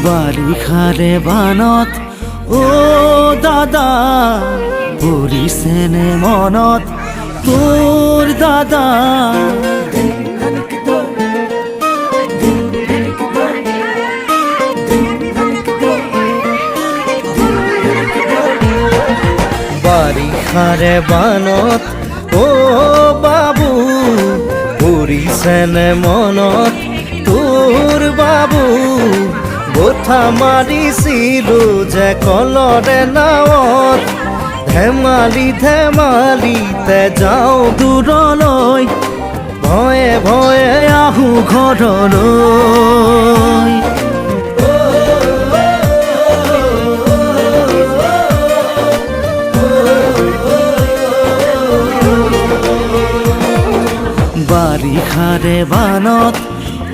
বাৰিষাৰে বানত ও দাদা পৰিছেনে মনত তোৰ দাদা বাৰিষাৰে বানত ও বাবু পৰিছেনে মনত তোৰ বাবু গোঠা মাৰিছিলো যে কলৰে নাৱত ধেমালি ধেমালিতে যাওঁ দূৰলৈ ভয়ে ভয়ে আহোঁ ঘৰলৈ বাৰিষাৰে বানত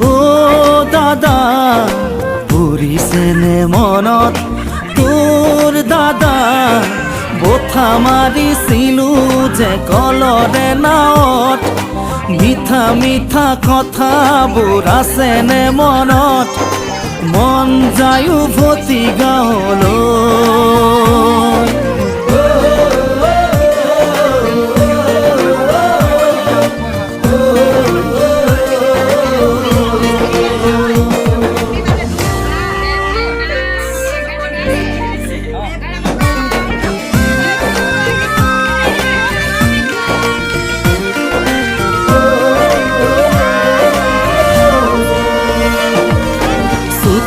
ও দাদা পৰিছেনে মনত তোৰ দাদা বঠা মাৰিছিলো যে কলৰে নাৱত মিঠা মিঠা কথাবোৰ আছেনে মনত মন যায় উভতি গাঁৱলৈ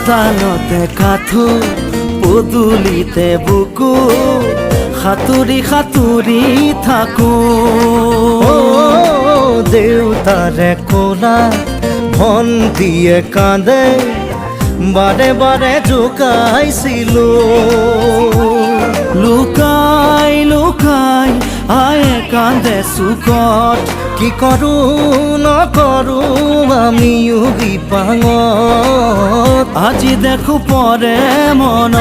চোতালতে কাঠো পদূলিতে বুকু সাঁতুৰি সাঁতুৰি থাকো দেউতাৰে ক'লা ভণ্টিয়ে কান্দে বাৰে বাৰে জোকাইছিলো লুকাই লুকাই আয়ে কান্দে চুকত কি কৰো নকৰো আমিও বিপাঙত আজি দেখো পৰে মন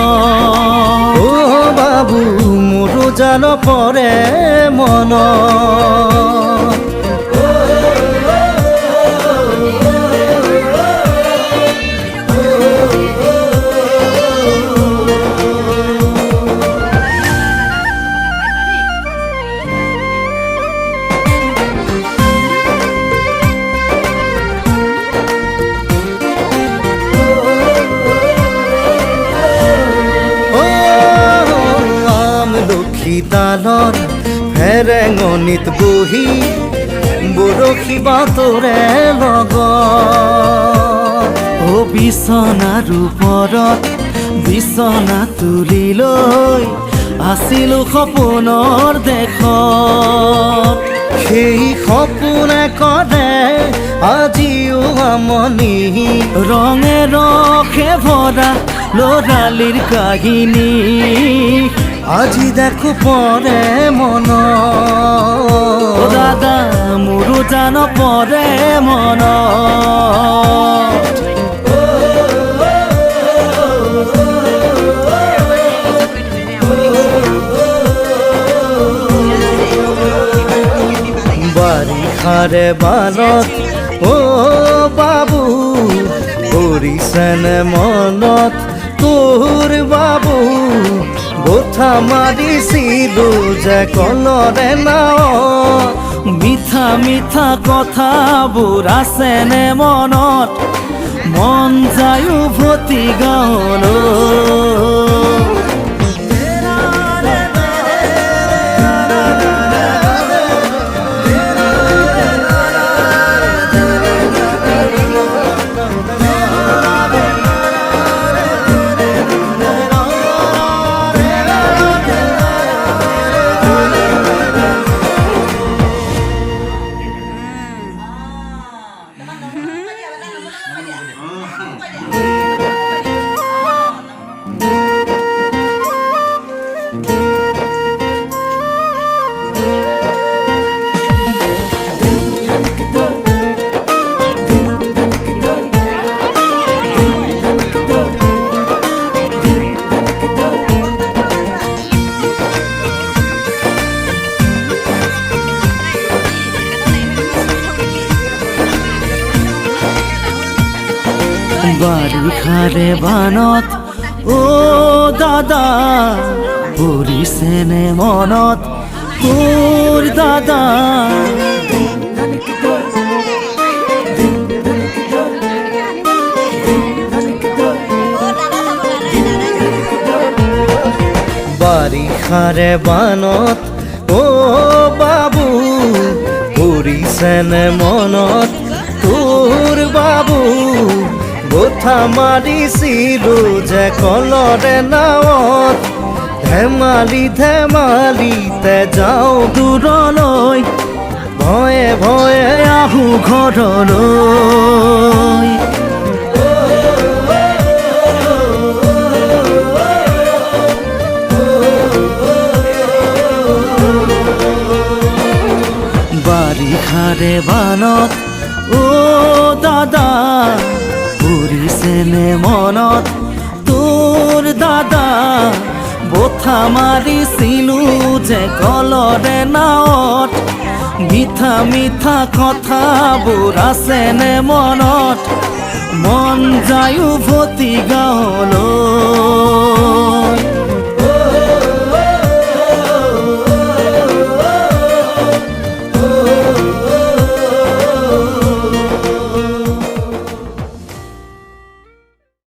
ও বাবু মোৰো জান পৰে মন শীতালত ফেৰেঙনিত বহি বৰশী বাতৰে লগত ও বিচনাৰ ওপৰত বিচনা তুলি লৈ আছিলো সপোনৰ দেশত সেই সপোনে কৰে আজিও আমনি ৰঙে ৰসে ভৰা ল'ৰালিৰ কাহিনী আজি দেখো পৰে মন দাদা মোৰো জান পৰে মন বাৰিষাৰে বানত ও বাবু পৰিছেনে মনত তোৰ বাবু গোঠা মাৰিছিলো যে কলৰে নাৱত মিঠা মিঠা কথাবোৰ আছেনে মনত মন যায় উভতি গাঁৱলৈ বাৰিষাৰে বানত অ দাদা পৰিছেনে মনত তোৰ দাদা বাৰিষাৰে বানত অ বাবু পৰিছেনে মনত তোৰ বাবু গোঠা মাৰিছিলো যে কলৰে নাৱত ধেমালি ধেমালিতে যাওঁ দূৰলৈ ভয়ে ভয়ে আহো ঘৰলৈ বাৰিষাৰে বানত অ দাদা পৰিছেনে মনত তোৰ দাদা বঠা মাৰিছিলো যে কলৰে নাৱত মিঠা মিঠা কথাবোৰ আছেনে মনত মন যায় উভতি গাঁৱলৈ